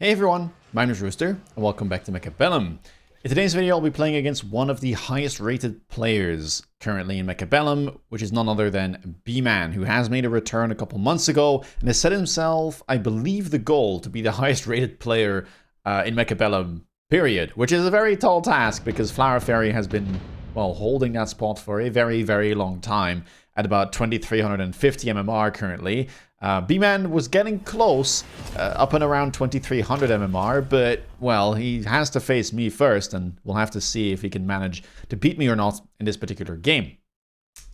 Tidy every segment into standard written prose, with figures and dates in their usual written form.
Hey everyone, my name is Rooster, and welcome back to Mechabellum. In today's video, I'll be playing against one of the highest rated players currently in Mechabellum, which is none other than B-Man, who has made a return a couple months ago, and has set himself, I believe, the goal to be the highest rated player in Mechabellum, period. Which is a very tall task, because Flower Fairy has been, well, holding that spot for a very, very long time, at about 2350 MMR currently. B-Man was getting close, up and around 2300 MMR, but, well, he has to face me first, and we'll have to see if he can manage to beat me or not in this particular game.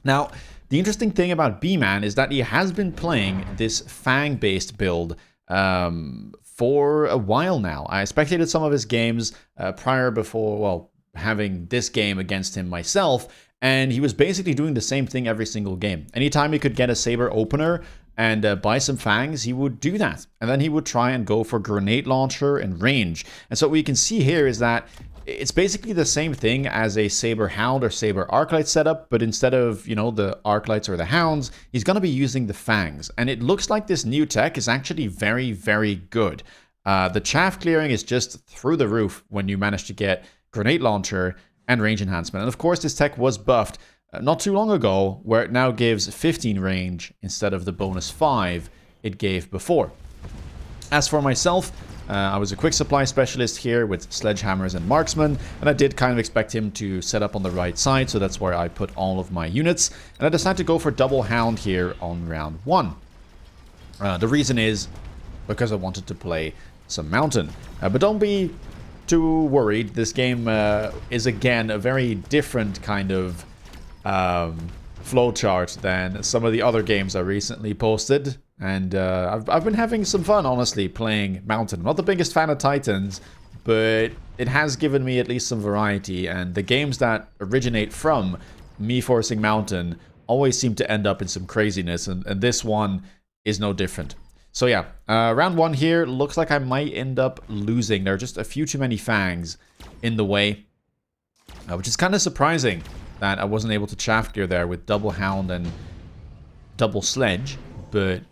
Now, the interesting thing about B-Man is that he has been playing this Fang-based build for a while now. I spectated some of his games before, well, having this game against him myself, and he was basically doing the same thing every single game. Anytime he could get a Saber opener and buy some Fangs, he would do that. And then he would try and go for Grenade Launcher and range. And so what we can see here is that it's basically the same thing as a Saber Hound or Saber Arclight setup, but instead of, you know, the Arclights or the Hounds, he's going to be using the Fangs. And it looks like this new tech is actually very, very good. The chaff clearing is just through the roof when you manage to get Grenade Launcher and range enhancement. And of course, this tech was buffed not too long ago, where it now gives 15 range instead of the bonus 5 it gave before. As for myself, I was a quick supply specialist here with Sledgehammers and Marksman, and I did kind of expect him to set up on the right side, so that's where I put all of my units. And I decided to go for double Hound here on round 1. The reason is because I wanted to play some Mountain. But don't be too worried. This game is again a very different kind of flowchart than some of the other games I recently posted, and I've been having some fun, honestly, playing Mountain. I'm not the biggest fan of Titans, but it has given me at least some variety, and the games that originate from me forcing Mountain always seem to end up in some craziness, and this one is no different. So yeah, round 1 here, looks like I might end up losing. There are just a few too many Fangs in the way, which is kind of surprising that I wasn't able to chaff clear there with double Hound and double Sledge, but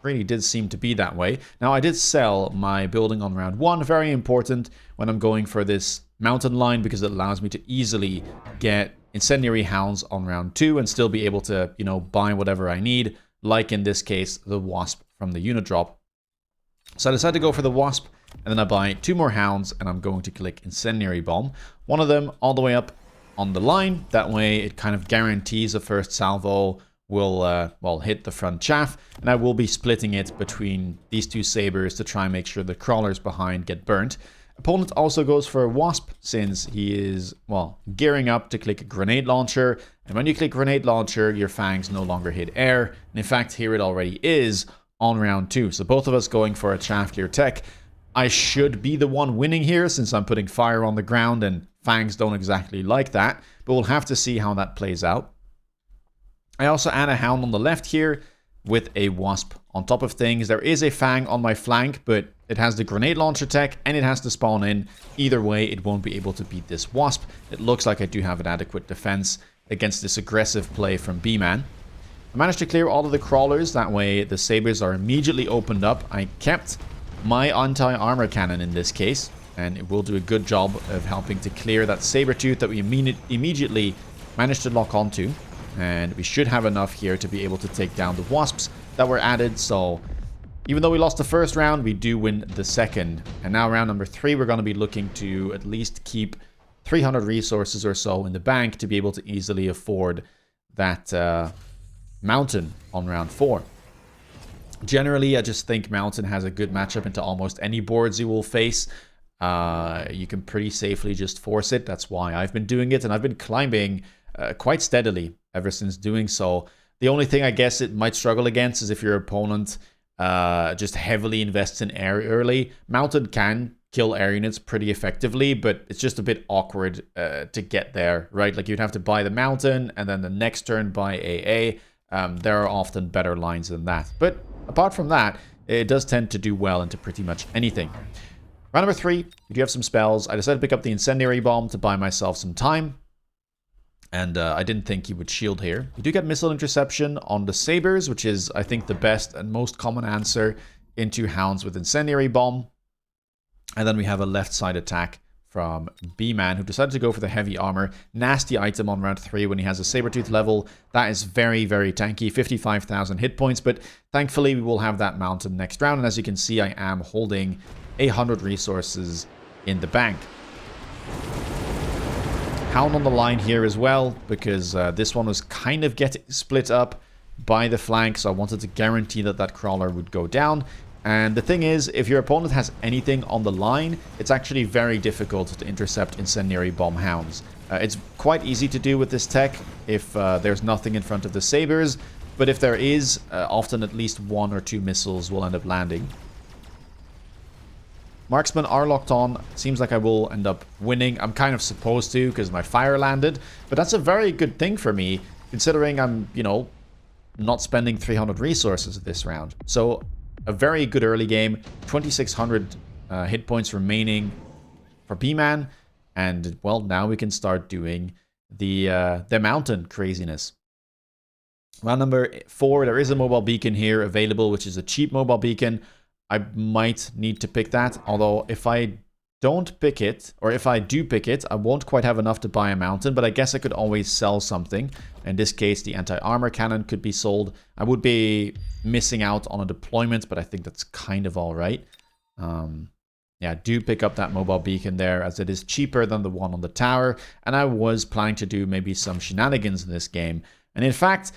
really did seem to be that way. Now, I did sell my building on round 1, very important when I'm going for this Mountain line, because it allows me to easily get Incendiary Hounds on round 2 and still be able to, you know, buy whatever I need, like in this case, the Wasp from the unit drop. So I decided to go for the Wasp, and then I buy 2 more Hounds, and I'm going to click Incendiary Bomb. One of them all the way up on the line. That way it kind of guarantees the first salvo will well, hit the front chaff, and I will be splitting it between these 2 sabers to try and make sure the crawlers behind get burnt. Opponent also goes for a Wasp, since he is, well, gearing up to click Grenade Launcher, and when you click Grenade Launcher, your Fangs no longer hit air, and in fact here it already is on round 2. So both of us going for a chaff clear tech. I should be the one winning here, since I'm putting fire on the ground, and Fangs don't exactly like that, but we'll have to see how that plays out. I also add a Hound on the left here with a Wasp on top of things. There is a Fang on my flank, but it has the Grenade Launcher tech, and it has to spawn in. Either way, it won't be able to beat this Wasp. It looks like I do have an adequate defense against this aggressive play from B-Man. I managed to clear all of the crawlers, that way the sabers are immediately opened up. I kept my anti-armor cannon in this case, and it will do a good job of helping to clear that saber tooth that we immediately managed to lock onto. And we should have enough here to be able to take down the Wasps that were added. So even though we lost the first round, we do win the second. And now round number 3, we're going to be looking to at least keep 300 resources or so in the bank to be able to easily afford that Mountain on round 4. Generally, I just think Mountain has a good matchup into almost any boards you will face. You can pretty safely just force it. That's why I've been doing it, and I've been climbing quite steadily ever since doing so. The only thing I guess it might struggle against is if your opponent just heavily invests in air early. Mountain can kill air units pretty effectively, but it's just a bit awkward to get there, right? Like, you'd have to buy the Mountain, and then the next turn buy AA. There are often better lines than that. But apart from that, it does tend to do well into pretty much anything. Round number 3, we do have some spells. I decided to pick up the Incendiary Bomb to buy myself some time. And I didn't think he would shield here. You do get Missile Interception on the Sabers, which is, I think, the best and most common answer into Hounds with Incendiary Bomb. And then we have a left side attack from B-Man, who decided to go for the heavy armor. Nasty item on round 3 when he has a Sabertooth level. That is very, very tanky. 55,000 hit points, but thankfully we will have that mountain next round. And as you can see, I am holding 100 resources in the bank. Hound on the line here as well, because this one was kind of getting split up by the flank, so I wanted to guarantee that that crawler would go down. And the thing is, if your opponent has anything on the line, it's actually very difficult to intercept incendiary bomb hounds. It's quite easy to do with this tech if there's nothing in front of the sabers, but if there is, often at least 1 or 2 missiles will end up landing. Marksmen are locked on. Seems like I will end up winning. I'm kind of supposed to because my fire landed, but that's a very good thing for me considering I'm, you know, not spending 300 resources this round. So a very good early game. 2,600 hit points remaining for B-Man. And, well, now we can start doing the mountain craziness. Round number 4, there is a mobile beacon here available, which is a cheap mobile beacon. I might need to pick that. Although, if I don't pick it, or if I do pick it, I won't quite have enough to buy a mountain. But I guess I could always sell something. In this case, the anti-armor cannon could be sold. I would be missing out on a deployment, but I think that's kind of all right. Yeah, do pick up that mobile beacon there, as it is cheaper than the one on the tower. And I was planning to do maybe some shenanigans in this game. And in fact,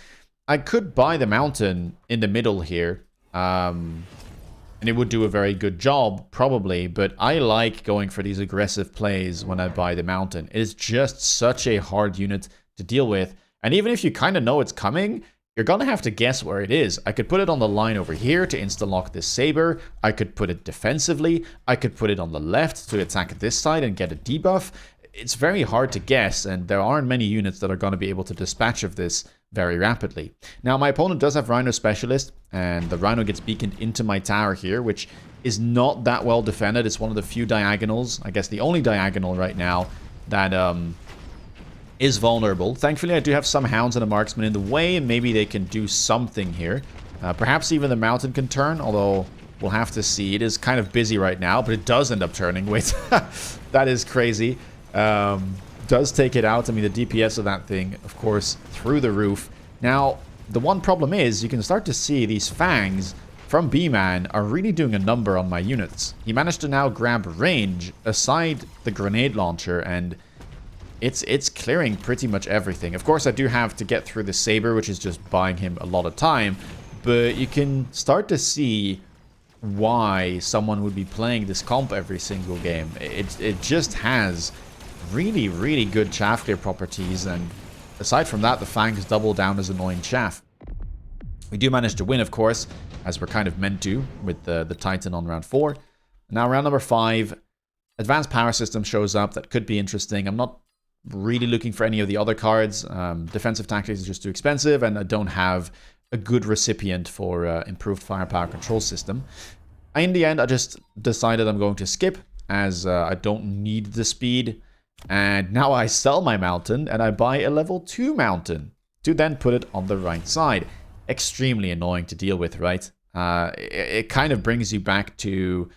I could buy the mountain in the middle here. And it would do a very good job, probably. But I like going for these aggressive plays when I buy the mountain. It is just such a hard unit to deal with. And even if you kind of know it's coming, you're going to have to guess where it is. I could put it on the line over here to insta-lock this saber. I could put it defensively. I could put it on the left to attack this side and get a debuff. It's very hard to guess, and there aren't many units that are going to be able to dispatch of this very rapidly. Now, my opponent does have Rhino Specialist, and the Rhino gets beaconed into my tower here, which is not that well defended. It's one of the few diagonals, I guess the only diagonal right now, that is vulnerable. Thankfully, I do have some hounds and a marksman in the way, and maybe they can do something here. Perhaps even the mountain can turn, although we'll have to see. It is kind of busy right now, but it does end up turning. Wait, that is crazy. Does take it out. I mean, the DPS of that thing, of course, through the roof. Now, the one problem is you can start to see these fangs from B-Man are really doing a number on my units. He managed to now grab range aside the grenade launcher, and it's clearing pretty much everything. Of course, I do have to get through the saber, which is just buying him a lot of time, but you can start to see why someone would be playing this comp every single game. It just has really, really good chaff clear properties, and aside from that, the fangs double down as annoying chaff. We do manage to win, of course, as we're kind of meant to, with the Titan on round 4. Now, round number 5, advanced power system shows up. That could be interesting. I'm not really looking for any of the other cards. Defensive tactics is just too expensive, and I don't have a good recipient for improved firepower control system. In the end, I just decided I'm going to skip, as I don't need the speed. And now I sell my mountain, and I buy a level 2 mountain to then put it on the right side. Extremely annoying to deal with, right? It kind of brings you back to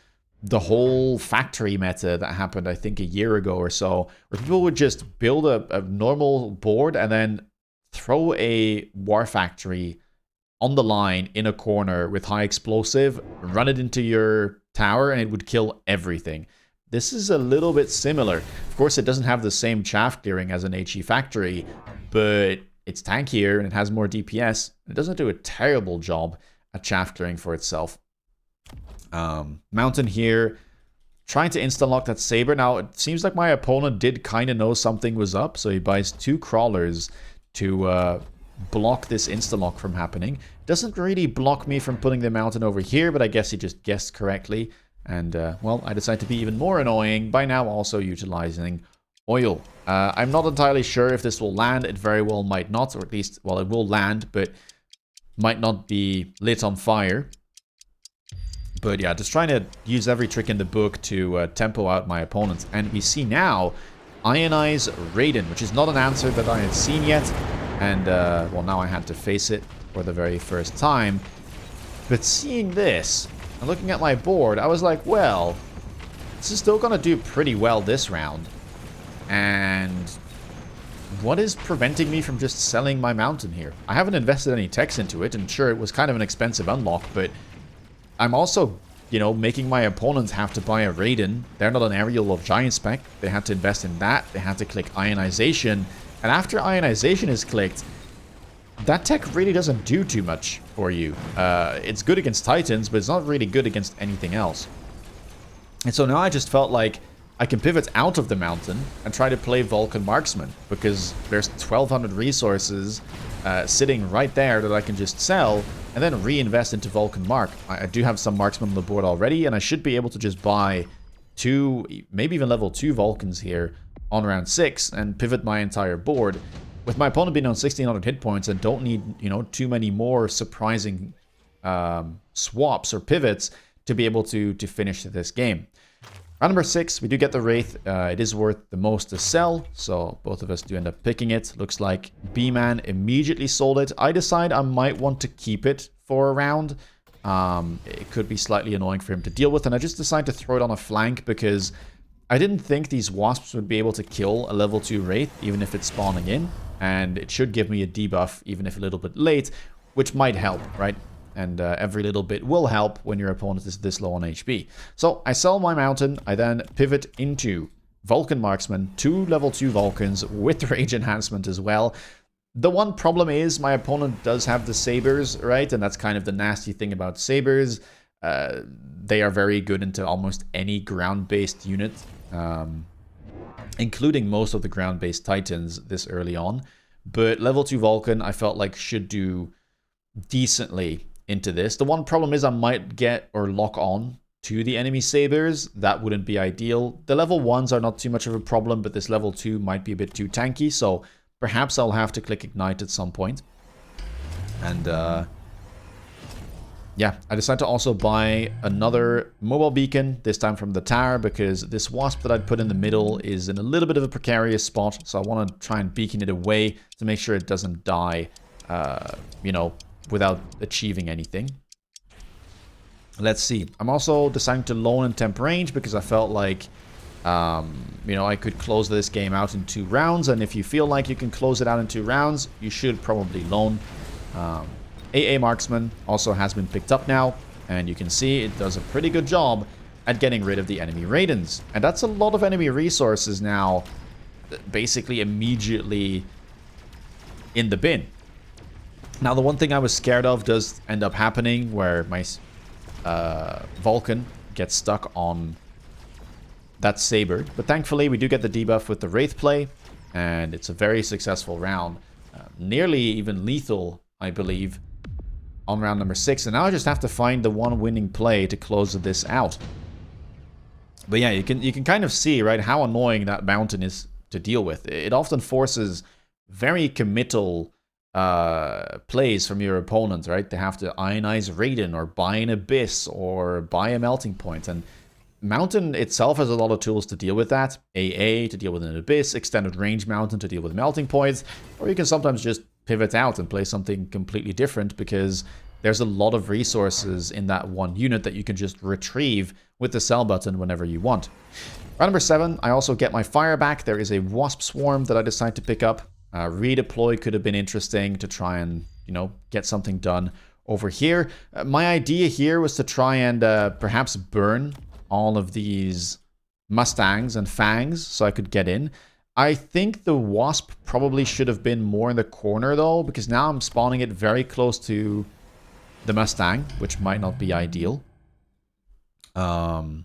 the whole factory meta that happened, I think, a year ago or so, where people would just build a normal board and then throw a war factory on the line in a corner with high explosive, run it into your tower, and it would kill everything. This is a little bit similar. Of course, it doesn't have the same chaff clearing as an HE factory, but it's tankier and it has more DPS. It doesn't do a terrible job at chaff clearing for itself. Mountain here, trying to insta-lock that saber. Now, it seems like my opponent did kind of know something was up, so he buys 2 crawlers to block this insta-lock from happening. Doesn't really block me from putting the mountain over here, but I guess he just guessed correctly. And, well, I decided to be even more annoying by now also utilizing oil. I'm not entirely sure if this will land. It very well might not, or at least, well, it will land, but might not be lit on fire. But yeah, just trying to use every trick in the book to tempo out my opponents. And we see now Ionize Raiden, which is not an answer that I had seen yet. And, well, now I had to face it for the very first time. But seeing this, and looking at my board, I was like, well, This is still going to do pretty well this round. And what is preventing me from just selling my mountain here? I haven't invested any techs into it, and sure, it was kind of an expensive unlock, but I'm also, you know, making my opponents have to buy a Raiden. They're not an aerial of giant spec. They had to invest in that. They had to click ionization. And after ionization is clicked, that tech really doesn't do too much for you. It's good against Titans, but it's not really good against anything else. And so now I just felt like I can pivot out of the mountain and try to play Vulcan Marksman, because there's 1,200 resources sitting right there that I can just sell and then reinvest into Vulcan Mark. I do have some Marksman on the board already, and I should be able to just buy 2, maybe even level 2 Vulcans here on round 6 and pivot my entire board. With my opponent being on 1,600 hit points and don't need, you know, too many more surprising swaps or pivots to be able to finish this game. Round number 6, we do get the Wraith. It is worth the most to sell, so both of us do end up picking it. Looks like B-Man immediately sold it. I decide I might want to keep it for a round. It could be slightly annoying for him to deal with, and I just decide to throw it on a flank because I didn't think these Wasps would be able to kill a level 2 Wraith, even if it's spawning in, and it should give me a debuff, even if a little bit late, which might help, right? And every little bit will help when your opponent is this low on HP. So I sell my mountain. I then pivot into Vulcan Marksman, 2 level 2 Vulcans with Rage Enhancement as well. The one problem is my opponent does have the Sabers, right? And that's kind of the nasty thing about Sabers. They are very good into almost any ground-based unit, including most of the ground-based Titans this early on. But level 2 Vulcan, I felt like should do decently into this. The one problem is I might get or lock on to the enemy Sabers. That wouldn't be ideal. The level 1s are not too much of a problem, but this level 2 might be a bit too tanky, so perhaps I'll have to click Ignite at some point. And yeah, I decided to also buy another mobile beacon, this time from the tower, because this Wasp that I'd put in the middle is in a little bit of a precarious spot, so I want to try and beacon it away to make sure it doesn't die, you know, without achieving anything. Let's see. I'm also deciding to loan in temp range because I felt like, you know, I could close this game out in 2 rounds, and if you feel like you can close it out in 2 rounds, you should probably loan. AA Marksman also has been picked up now, and you can see it does a pretty good job at getting rid of the enemy Raidens. And that's a lot of enemy resources now, basically immediately in the bin. Now, the one thing I was scared of does end up happening, where my Vulcan gets stuck on that Saber. But thankfully, we do get the debuff with the Wraith play, and it's a very successful round. Nearly even lethal, I believe, on round number 6. And now I just have to find the one winning play to close this out. But yeah, you can kind of see, right, how annoying that mountain is to deal with. It often forces very committal plays from your opponents, right? They have to ionize Raiden or buy an Abyss or buy a Melting Point. And Mountain itself has a lot of tools to deal with that. AA to deal with an Abyss, Extended Range Mountain to deal with Melting Points, or you can sometimes just pivot out and play something completely different because there's a lot of resources in that one unit that you can just retrieve with the sell button whenever you want. Round number 7, I also get my fire back. There is a Wasp Swarm that I decide to pick up. Redeploy could have been interesting to try and, you know, get something done over here. My idea here was to try and perhaps burn all of these Mustangs and Fangs so I could get in. I think the Wasp probably should have been more in the corner though, because now I'm spawning it very close to the Mustang, which might not be ideal. But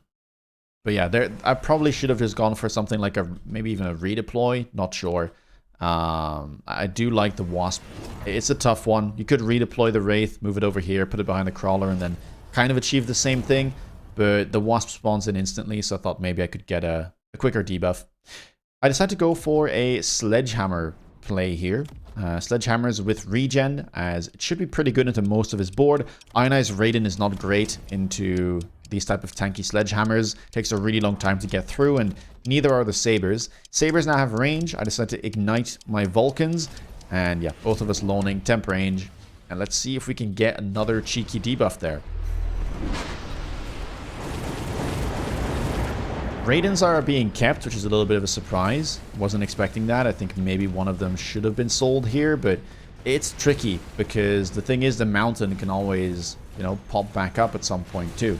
yeah, I probably should have just gone for something like maybe even a redeploy, not sure. I do like the Wasp. It's a tough one. You could redeploy the Wraith, move it over here, put it behind the Crawler, and then kind of achieve the same thing. But the Wasp spawns in instantly, so I thought maybe I could get a quicker debuff. I decided to go for a Sledgehammer play here. Sledgehammers with regen, as it should be pretty good into most of his board. Ionized Raiden is not great into these type of tanky Sledgehammers. Takes a really long time to get through, and neither are the Sabers. Sabers now have range. I decided to ignite my Vulcans, and yeah, both of us loaning temp range. And let's see if we can get another cheeky debuff there. Raidens are being kept, which is a little bit of a surprise. Wasn't expecting that. I think maybe one of them should have been sold here, but it's tricky because the thing is the mountain can always, you know, pop back up at some point too.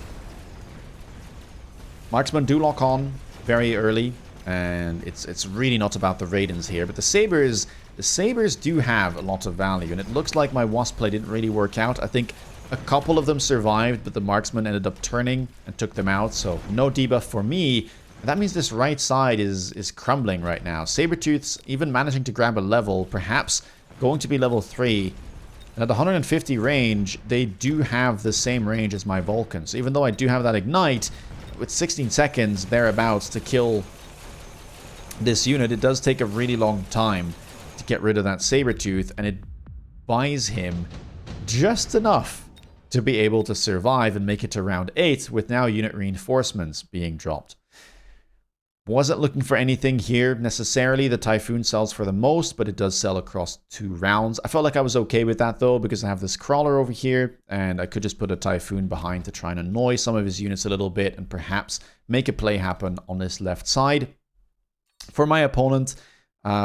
Marksmen do lock on very early, and it's really not about the Raidens here, but the Sabers do have a lot of value, and it looks like my Wasp play didn't really work out. I think a couple of them survived, but the Marksman ended up turning and took them out, so no debuff for me. That means this right side is crumbling right now. Sabertooth's even managing to grab a level, perhaps going to be level 3. And at 150 range, they do have the same range as my Vulcans. So even though I do have that Ignite, with 16 seconds thereabouts to kill this unit, it does take a really long time to get rid of that Sabertooth, and it buys him just enough to be able to survive and make it to round 8 with now unit reinforcements being dropped. Wasn't looking for anything here necessarily. The Typhoon sells for the most, but it does sell across 2 rounds. I felt like I was okay with that though, because I have this Crawler over here, and I could just put a Typhoon behind to try and annoy some of his units a little bit and perhaps make a play happen on this left side. For my opponent,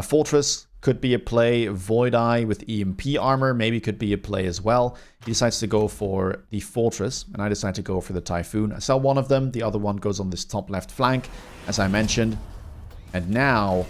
Fortress could be a play. Void Eye with EMP armor maybe could be a play as well. He decides to go for the Fortress, and I decide to go for the Typhoon. I sell one of them, the other one goes on this top left flank, as I mentioned. And now,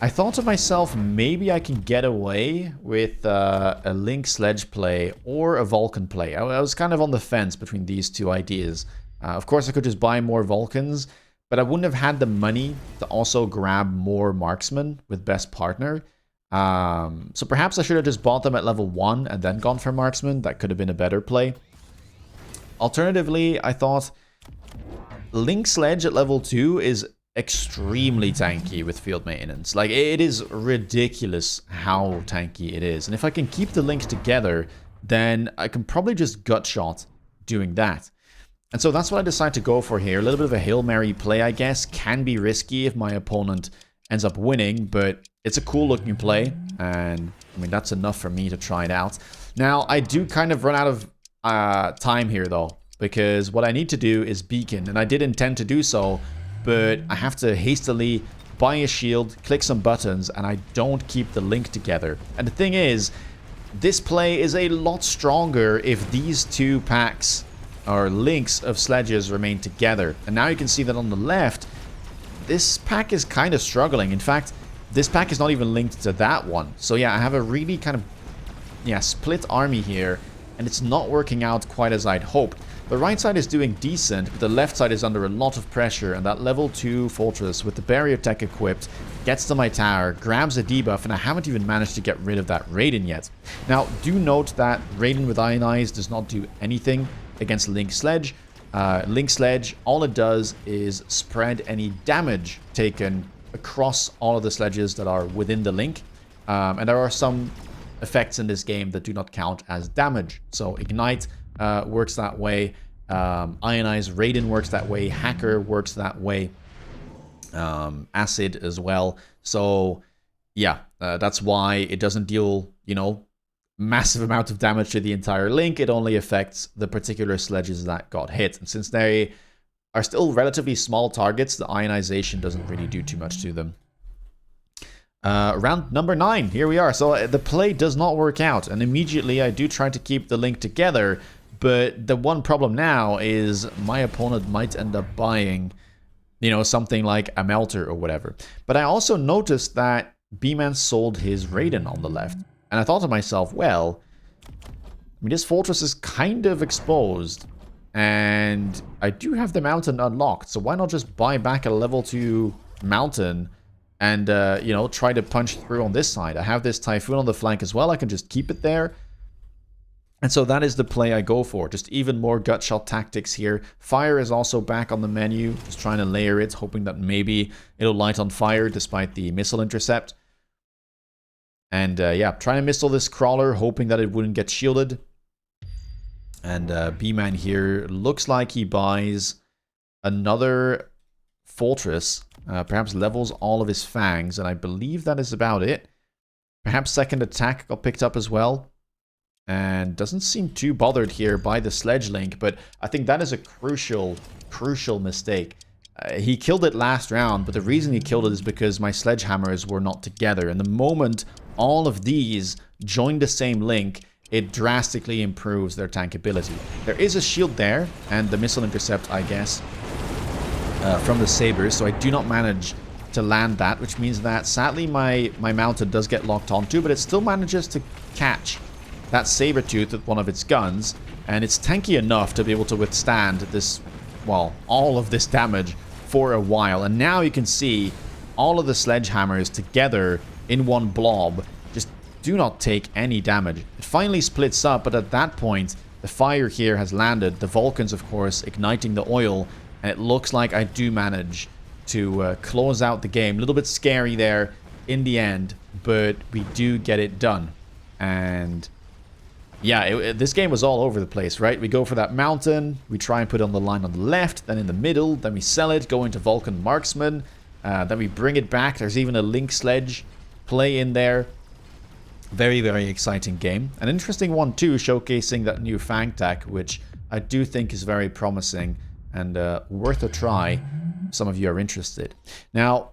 I thought to myself, maybe I can get away with a Link Sledge play or a Vulcan play. I was kind of on the fence between these two ideas. Of course, I could just buy more Vulcans, but I wouldn't have had the money to also grab more Marksmen with Best Partner. So perhaps I should have just bought them at level 1 and then gone for Marksman. That could have been a better play. Alternatively, I thought Link Sledge at level 2 is extremely tanky with field maintenance. Like, it is ridiculous how tanky it is. And if I can keep the Link together, then I can probably just gut shot doing that. And so that's what I decide to go for here. A little bit of a Hail Mary play, I guess. Can be risky if my opponent ends up winning, but it's a cool looking play. And, I mean, that's enough for me to try it out. Now, I do kind of run out of time here, though, because what I need to do is beacon. And I did intend to do so, but I have to hastily buy a shield, click some buttons, and I don't keep the link together. And the thing is, this play is a lot stronger if these two packs or links of sledges remain together. And now you can see that on the left, this pack is kind of struggling. In fact, this pack is not even linked to that one. So yeah, I have a really kind of, split army here, and it's not working out quite as I'd hoped. The right side is doing decent, but the left side is under a lot of pressure, and that level 2 Fortress with the barrier tech equipped gets to my tower, grabs a debuff, and I haven't even managed to get rid of that Raiden yet. Now, do note that Raiden with Ionize does not do anything against Link Sledge. Link Sledge, all it does is spread any damage taken across all of the sledges that are within the link. And there are some effects in this game that do not count as damage. So Ignite works that way. Ionize Raiden works that way. Hacker works that way. Acid as well. So yeah, that's why it doesn't deal, you know, massive amount of damage to the entire link. It only affects the particular sledges that got hit. And since they are still relatively small targets, the ionization doesn't really do too much to them. Round number 9, here we are. So the play does not work out, and immediately I do try to keep the link together, but the one problem now is my opponent might end up buying, you know, something like a Melter or whatever. But I also noticed that B-Man sold his Raiden on the left. And I thought to myself, well, I mean, this fortress is kind of exposed, and I do have the mountain unlocked, so why not just buy back a level 2 mountain and, you know, try to punch through on this side. I have this Typhoon on the flank as well. I can just keep it there. And so that is the play I go for. Just even more gut shot tactics here. Fire is also back on the menu. Just trying to layer it, hoping that maybe it'll light on fire despite the missile intercept. And yeah, trying to missile this crawler, hoping that it wouldn't get shielded. And B-Man here looks like he buys another fortress. Perhaps levels all of his fangs, and I believe that is about it. Perhaps second attack got picked up as well. And doesn't seem too bothered here by the sledge link, but I think that is a crucial mistake. He killed it last round, but the reason he killed it is because my Sledgehammers were not together. And the moment all of these join the same link, it drastically improves their tankability. There is a shield there, and the missile intercept, I guess, from the sabers, so I do not manage to land that, which means that sadly my mounted does get locked onto, but it still manages to catch that saber tooth with one of its guns, and it's tanky enough to be able to withstand this, well, all of this damage for a while. And now you can see all of the Sledgehammers together in one blob just do not take any damage. It finally splits up, but at that point the fire here has landed, the Vulcans of course igniting the oil, and it looks like I do manage to close out the game. A little bit scary there in the end, but we do get it done. And yeah, this game was all over the place, right? We go for that mountain, we try and put it on the line on the left, then in the middle, then we sell it, go into Vulcan Marksman, then we bring it back. There's even a Link Sledge play in there. Very, very exciting game. An interesting one too, showcasing that new Fang tech, which I do think is very promising and worth a try if some of you are interested. Now,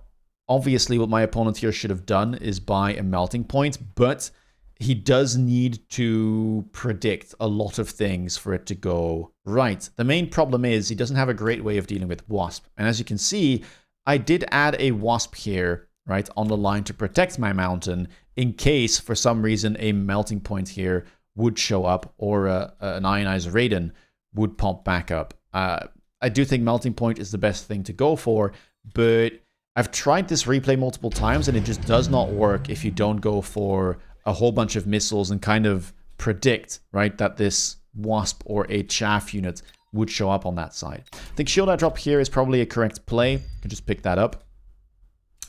obviously what my opponent here should have done is buy a melting point, but he does need to predict a lot of things for it to go right. The main problem is he doesn't have a great way of dealing with Wasp. And as you can see, I did add a Wasp here, right, on the line to protect my mountain in case for some reason a melting point here would show up, or an ionized Raiden would pop back up. I do think melting point is the best thing to go for, but I've tried this replay multiple times and it just does not work if you don't go for a whole bunch of missiles and kind of predict, right, that this Wasp or a Chaff unit would show up on that side. I think shield out drop here is probably a correct play. You can just pick that up.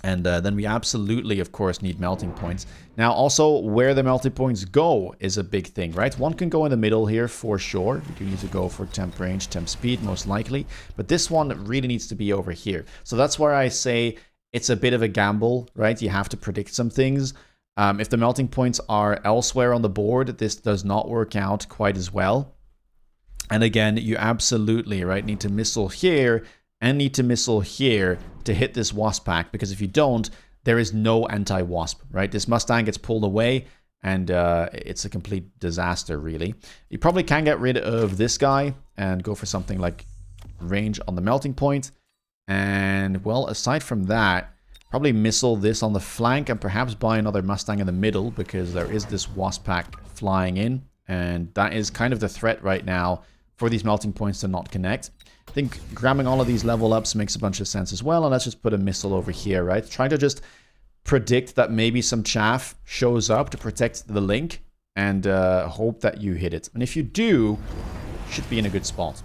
And then we absolutely, of course, need melting points. Now, also, where the melting points go is a big thing, right? One can go in the middle here for sure. You do need to go for temp range, temp speed, most likely. But this one really needs to be over here. So that's where I say it's a bit of a gamble, right? You have to predict some things. If the melting points are elsewhere on the board, this does not work out quite as well. And again, you absolutely, right, need to missile here and need to missile here to hit this Wasp pack, because if you don't, there is no anti-Wasp, right? This Mustang gets pulled away, and it's a complete disaster, really. You probably can get rid of this guy and go for something like range on the melting point. And, well, aside from that, probably missile this on the flank and perhaps buy another Mustang in the middle, because there is this Wasp pack flying in, and that is kind of the threat right now for these melting points to not connect. I think grabbing all of these level ups makes a bunch of sense as well, and let's just put a missile over here, right? Trying to just predict that maybe some chaff shows up to protect the link, and hope that you hit it. And if you do, should be in a good spot.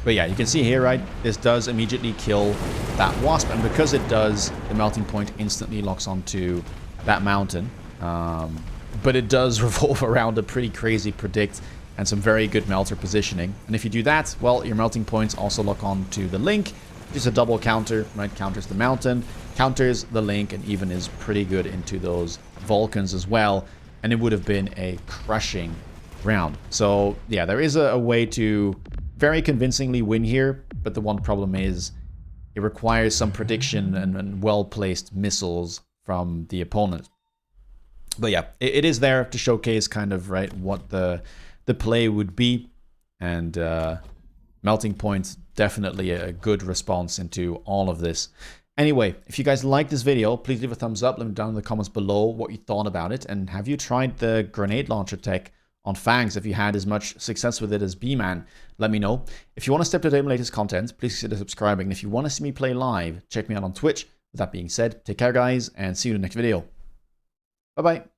But yeah, you can see here, right, this does immediately kill that Wasp, and because it does, the melting point instantly locks onto that mountain. But it does revolve around a pretty crazy predict and some very good melter positioning. And if you do that, well, your melting points also lock on to the link. Just a double counter, right? Counters the mountain, counters the link, and even is pretty good into those Vulcans as well. And it would have been a crushing round. So yeah, there is a way to very convincingly win here, but the one problem is it requires some prediction and well-placed missiles from the opponent. But yeah, it is there to showcase kind of, right, what the play would be, and melting point, definitely a good response into all of this. Anyway, if you guys like this video, please leave a thumbs up. Let me know down in the comments below what you thought about it, and have you tried the grenade launcher tech on FANGS? If you had as much success with it as B-Man, let me know. If you want to stay up to date on latest content, please consider subscribing. And if you want to see me play live, check me out on Twitch. With that being said, take care guys, and see you in the next video. Bye-bye.